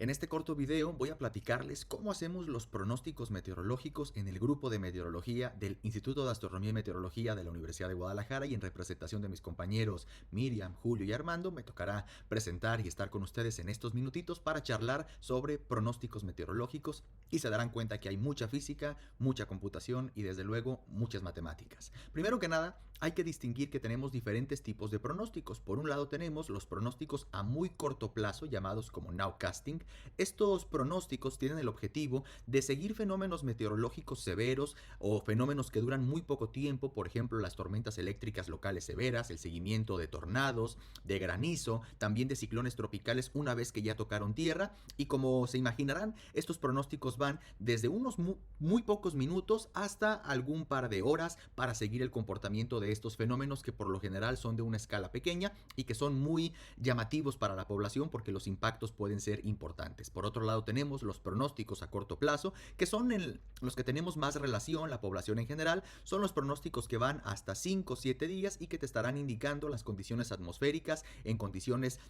En este corto video voy a platicarles cómo hacemos los pronósticos meteorológicos en el grupo de meteorología del Instituto de Astronomía y Meteorología de la Universidad de Guadalajara, y en representación de mis compañeros Miriam, Julio y Armando me tocará presentar y estar con ustedes en estos minutitos para charlar sobre pronósticos meteorológicos, y se darán cuenta que hay mucha física, mucha computación y desde luego muchas matemáticas. Primero que nada, hay que distinguir que tenemos diferentes tipos de pronósticos. Por un lado tenemos los pronósticos a muy corto plazo, llamados como nowcasting. Estos pronósticos tienen el objetivo de seguir fenómenos meteorológicos severos o fenómenos que duran muy poco tiempo, por ejemplo las tormentas eléctricas locales severas, el seguimiento de tornados, de granizo, también de ciclones tropicales una vez que ya tocaron tierra. Y como se imaginarán, estos pronósticos van desde unos muy pocos minutos hasta algún par de horas para seguir el comportamiento de estos fenómenos, que por lo general son de una escala pequeña y que son muy llamativos para la población porque los impactos pueden ser importantes. Por otro lado tenemos los pronósticos a corto plazo, que son los que tenemos más relación, la población en general. Son los pronósticos que van hasta 5 o 7 días y que te estarán indicando las condiciones atmosféricas en condiciones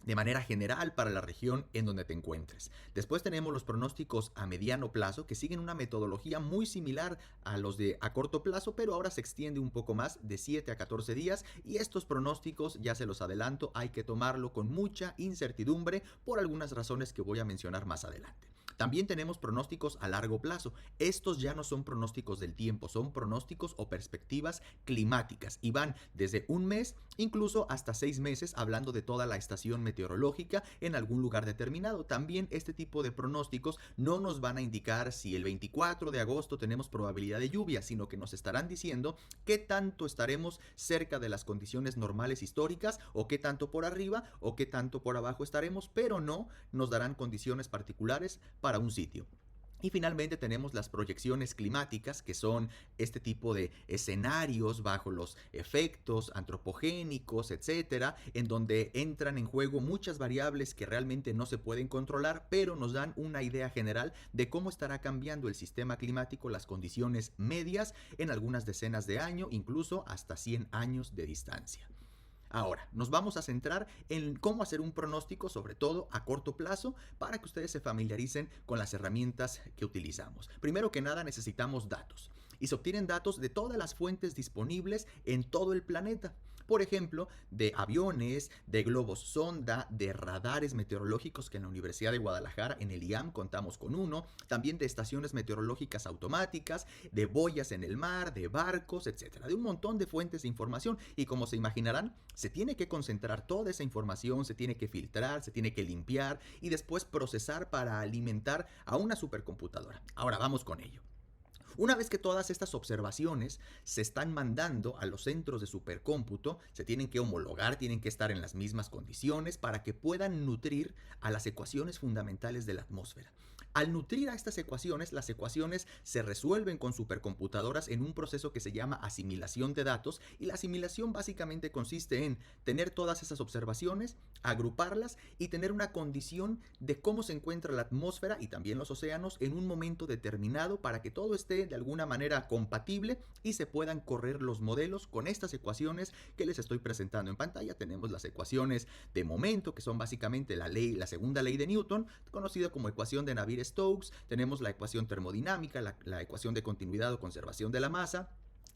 de manera general para la región en donde te encuentres. Después tenemos los pronósticos a mediano plazo, que siguen una metodología muy similar a los de a corto plazo, pero ahora se extiende un poco más, de 7 a 14 días, y estos pronósticos, ya se los adelanto, hay que tomarlo con mucha incertidumbre por algunas razones que voy a mencionar más adelante. También tenemos pronósticos a largo plazo. Estos ya no son pronósticos del tiempo, son pronósticos o perspectivas climáticas y van desde un mes incluso hasta 6 meses, hablando de toda la estación meteorológica en algún lugar determinado. También este tipo de pronósticos no nos van a indicar si el 24 de agosto tenemos probabilidad de lluvia, sino que nos estarán diciendo qué tanto estaremos cerca de las condiciones normales históricas, o qué tanto por arriba o qué tanto por abajo estaremos, pero no nos darán condiciones particulares para un sitio. Y finalmente tenemos las proyecciones climáticas, que son este tipo de escenarios bajo los efectos antropogénicos, etcétera, en donde entran en juego muchas variables que realmente no se pueden controlar, pero nos dan una idea general de cómo estará cambiando el sistema climático, las condiciones medias en algunas decenas de años, incluso hasta 100 años de distancia. Ahora, nos vamos a centrar en cómo hacer un pronóstico, sobre todo a corto plazo, para que ustedes se familiaricen con las herramientas que utilizamos. Primero que nada necesitamos datos, y se obtienen datos de todas las fuentes disponibles en todo el planeta. Por ejemplo, de aviones, de globos sonda, de radares meteorológicos, que en la Universidad de Guadalajara, en el IAM, contamos con uno, también de estaciones meteorológicas automáticas, de boyas en el mar, de barcos, etcétera, de un montón de fuentes de información. Y como se imaginarán, se tiene que concentrar toda esa información, se tiene que filtrar, se tiene que limpiar y después procesar para alimentar a una supercomputadora. Ahora vamos con ello. Una vez que todas estas observaciones se están mandando a los centros de supercómputo, se tienen que homologar, tienen que estar en las mismas condiciones para que puedan nutrir a las ecuaciones fundamentales de la atmósfera. Al nutrir a estas ecuaciones, las ecuaciones se resuelven con supercomputadoras en un proceso que se llama asimilación de datos, y la asimilación básicamente consiste en tener todas esas observaciones, agruparlas y tener una condición de cómo se encuentra la atmósfera y también los océanos en un momento determinado, para que todo esté de alguna manera compatible y se puedan correr los modelos con estas ecuaciones que les estoy presentando en pantalla. Tenemos las ecuaciones de momento, que son básicamente la segunda ley de Newton, conocida como ecuación de Navier-Stokes. Tenemos la ecuación termodinámica, la ecuación de continuidad o conservación de la masa,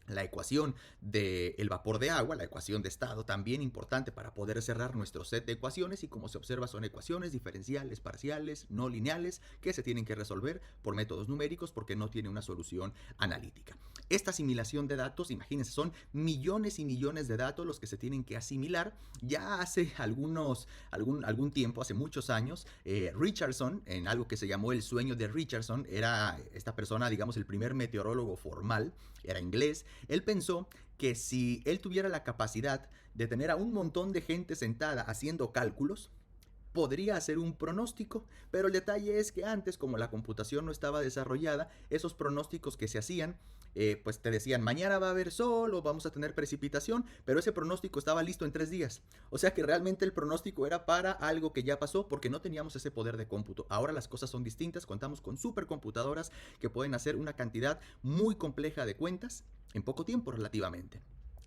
la ecuación del vapor de agua, la ecuación de estado, también importante para poder cerrar nuestro set de ecuaciones, y como se observa son ecuaciones diferenciales, parciales, no lineales, que se tienen que resolver por métodos numéricos porque no tiene una solución analítica. Esta asimilación de datos, imagínense, son millones y millones de datos los que se tienen que asimilar. Ya hace algún tiempo, hace muchos años, Richardson, en algo que se llamó el sueño de Richardson, era esta persona, digamos, el primer meteorólogo formal, era inglés. Él pensó que si él tuviera la capacidad de tener a un montón de gente sentada haciendo cálculos, podría hacer un pronóstico, pero el detalle es que antes, como la computación no estaba desarrollada, esos pronósticos que se hacían, pues te decían mañana va a haber sol o vamos a tener precipitación, pero ese pronóstico estaba listo en 3 días. O sea que realmente el pronóstico era para algo que ya pasó, porque no teníamos ese poder de cómputo. Ahora las cosas son distintas, contamos con supercomputadoras que pueden hacer una cantidad muy compleja de cuentas en poco tiempo relativamente.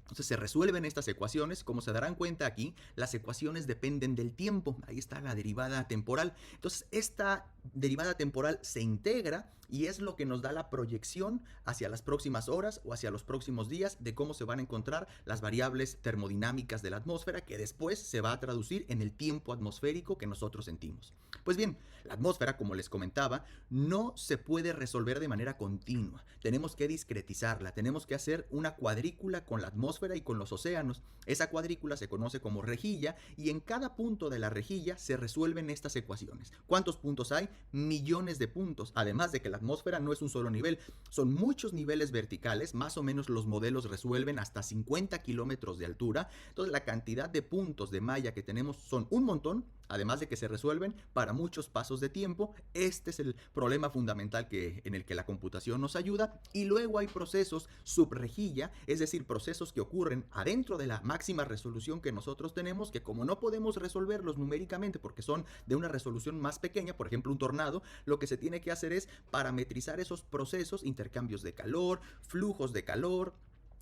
Entonces se resuelven estas ecuaciones. Como se darán cuenta aquí, las ecuaciones dependen del tiempo. Ahí está la derivada temporal. Entonces esta derivada temporal se integra y es lo que nos da la proyección hacia las próximas horas o hacia los próximos días de cómo se van a encontrar las variables termodinámicas de la atmósfera, que después se va a traducir en el tiempo atmosférico que nosotros sentimos. Pues bien, la atmósfera, como les comentaba, no se puede resolver de manera continua. Tenemos que discretizarla, tenemos que hacer una cuadrícula con la atmósfera y con los océanos. Esa cuadrícula se conoce como rejilla y en cada punto de la rejilla se resuelven estas ecuaciones. ¿Cuántos puntos hay? Millones de puntos. Además de que la atmósfera no es un solo nivel, son muchos niveles verticales. Más o menos los modelos resuelven hasta 50 kilómetros de altura. Entonces la cantidad de puntos de malla que tenemos son un montón. Además de que se resuelven para muchos pasos de tiempo. Este es el problema fundamental en el que la computación nos ayuda. Y luego hay procesos subrejilla, es decir, procesos que ocurren adentro de la máxima resolución que nosotros tenemos, que como no podemos resolverlos numéricamente porque son de una resolución más pequeña, por ejemplo un tornado, lo que se tiene que hacer es parametrizar esos procesos, intercambios de calor, flujos de calor,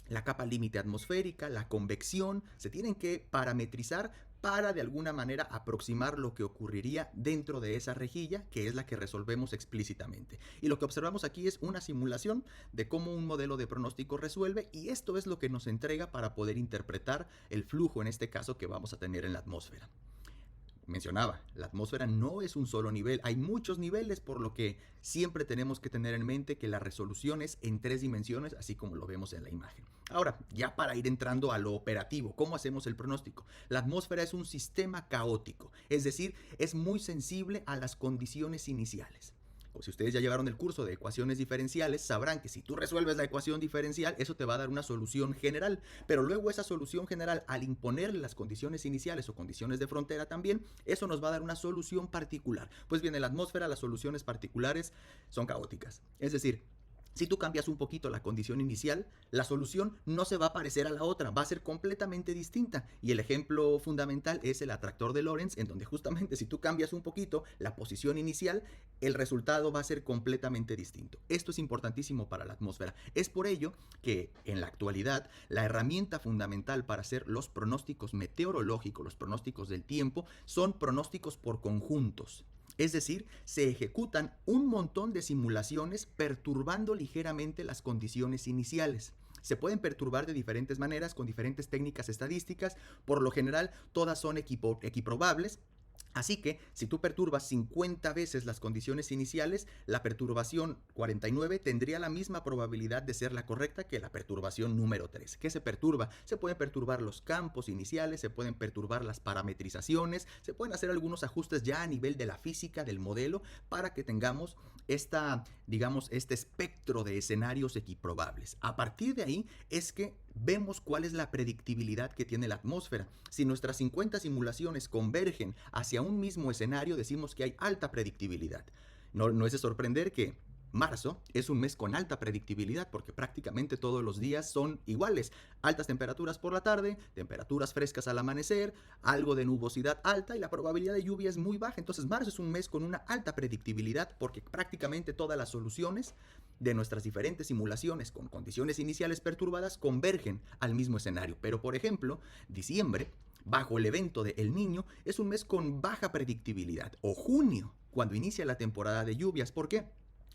la capa límite atmosférica, la convección, se tienen que parametrizar para de alguna manera aproximar lo que ocurriría dentro de esa rejilla, que es la que resolvemos explícitamente. Y lo que observamos aquí es una simulación de cómo un modelo de pronóstico resuelve, y esto es lo que nos entrega para poder interpretar el flujo, en este caso, que vamos a tener en la atmósfera. Mencionaba, la atmósfera no es un solo nivel, hay muchos niveles, por lo que siempre tenemos que tener en mente que la resolución es en 3 dimensiones, así como lo vemos en la imagen. Ahora, ya para ir entrando a lo operativo, ¿cómo hacemos el pronóstico? La atmósfera es un sistema caótico, es decir, es muy sensible a las condiciones iniciales. O si ustedes ya llevaron el curso de ecuaciones diferenciales, sabrán que si tú resuelves la ecuación diferencial, eso te va a dar una solución general. Pero luego esa solución general, al imponerle las condiciones iniciales o condiciones de frontera también, eso nos va a dar una solución particular. Pues bien, en la atmósfera las soluciones particulares son caóticas. Es decir, si tú cambias un poquito la condición inicial, la solución no se va a parecer a la otra, va a ser completamente distinta. Y el ejemplo fundamental es el atractor de Lorentz, en donde justamente si tú cambias un poquito la posición inicial, el resultado va a ser completamente distinto. Esto es importantísimo para la atmósfera. Es por ello que en la actualidad la herramienta fundamental para hacer los pronósticos meteorológicos, los pronósticos del tiempo, son pronósticos por conjuntos. Es decir, se ejecutan un montón de simulaciones perturbando ligeramente las condiciones iniciales. Se pueden perturbar de diferentes maneras, con diferentes técnicas estadísticas. Por lo general, todas son equiprobables. Así que si tú perturbas 50 veces las condiciones iniciales, la perturbación 49 tendría la misma probabilidad de ser la correcta que la perturbación número 3. ¿Qué se perturba? Se pueden perturbar los campos iniciales, se pueden perturbar las parametrizaciones, se pueden hacer algunos ajustes ya a nivel de la física del modelo para que tengamos este espectro de escenarios equiprobables. A partir de ahí es que vemos cuál es la predictibilidad que tiene la atmósfera. Si nuestras 50 simulaciones convergen hacia un mismo escenario, decimos que hay alta predictibilidad. No es de sorprender que marzo es un mes con alta predictibilidad porque prácticamente todos los días son iguales. Altas temperaturas por la tarde, temperaturas frescas al amanecer, algo de nubosidad alta y la probabilidad de lluvia es muy baja. Entonces marzo es un mes con una alta predictibilidad porque prácticamente todas las soluciones de nuestras diferentes simulaciones con condiciones iniciales perturbadas convergen al mismo escenario. Pero por ejemplo, diciembre, bajo el evento de El Niño, es un mes con baja predictibilidad. O junio, cuando inicia la temporada de lluvias. ¿Por qué?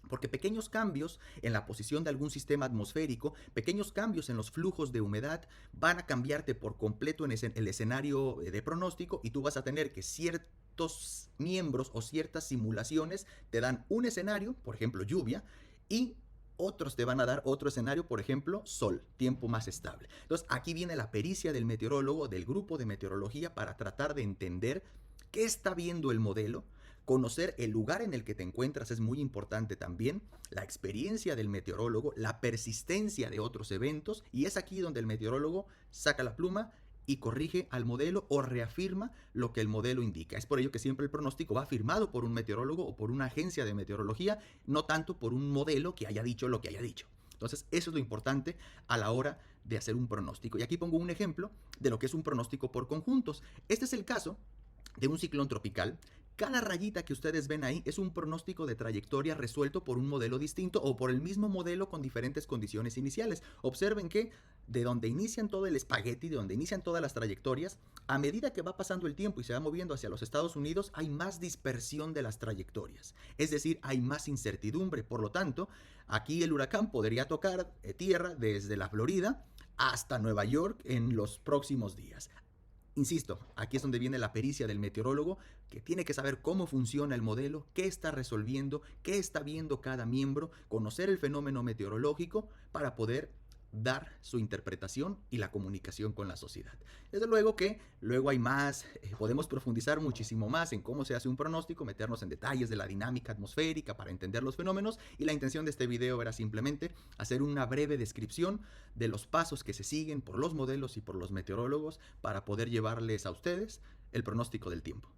Porque pequeños cambios en la posición de algún sistema atmosférico, pequeños cambios en los flujos de humedad van a cambiarte por completo en el escenario de pronóstico y tú vas a tener que ciertos miembros o ciertas simulaciones te dan un escenario, por ejemplo lluvia, y otros te van a dar otro escenario, por ejemplo, sol, tiempo más estable. Entonces aquí viene la pericia del meteorólogo, del grupo de meteorología, para tratar de entender qué está viendo el modelo. Conocer el lugar en el que te encuentras es muy importante también, la experiencia del meteorólogo, la persistencia de otros eventos, y es aquí donde el meteorólogo saca la pluma y corrige al modelo o reafirma lo que el modelo indica. Es por ello que siempre el pronóstico va firmado por un meteorólogo o por una agencia de meteorología, no tanto por un modelo que haya dicho lo que haya dicho. Entonces, eso es lo importante a la hora de hacer un pronóstico. Y aquí pongo un ejemplo de lo que es un pronóstico por conjuntos. Este es el caso de un ciclón tropical Cada rayita que ustedes ven ahí es un pronóstico de trayectoria resuelto por un modelo distinto o por el mismo modelo con diferentes condiciones iniciales. Observen que de donde inician todo el espagueti, de donde inician todas las trayectorias, a medida que va pasando el tiempo y se va moviendo hacia los Estados Unidos, hay más dispersión de las trayectorias. Es decir, hay más incertidumbre. Por lo tanto, aquí el huracán podría tocar tierra desde la Florida hasta Nueva York en los próximos días. Insisto, aquí es donde viene la pericia del meteorólogo, que tiene que saber cómo funciona el modelo, qué está resolviendo, qué está viendo cada miembro, conocer el fenómeno meteorológico para poder dar su interpretación y la comunicación con la sociedad. Desde luego que luego hay más, podemos profundizar muchísimo más en cómo se hace un pronóstico, meternos en detalles de la dinámica atmosférica para entender los fenómenos, y la intención de este video era simplemente hacer una breve descripción de los pasos que se siguen por los modelos y por los meteorólogos para poder llevarles a ustedes el pronóstico del tiempo.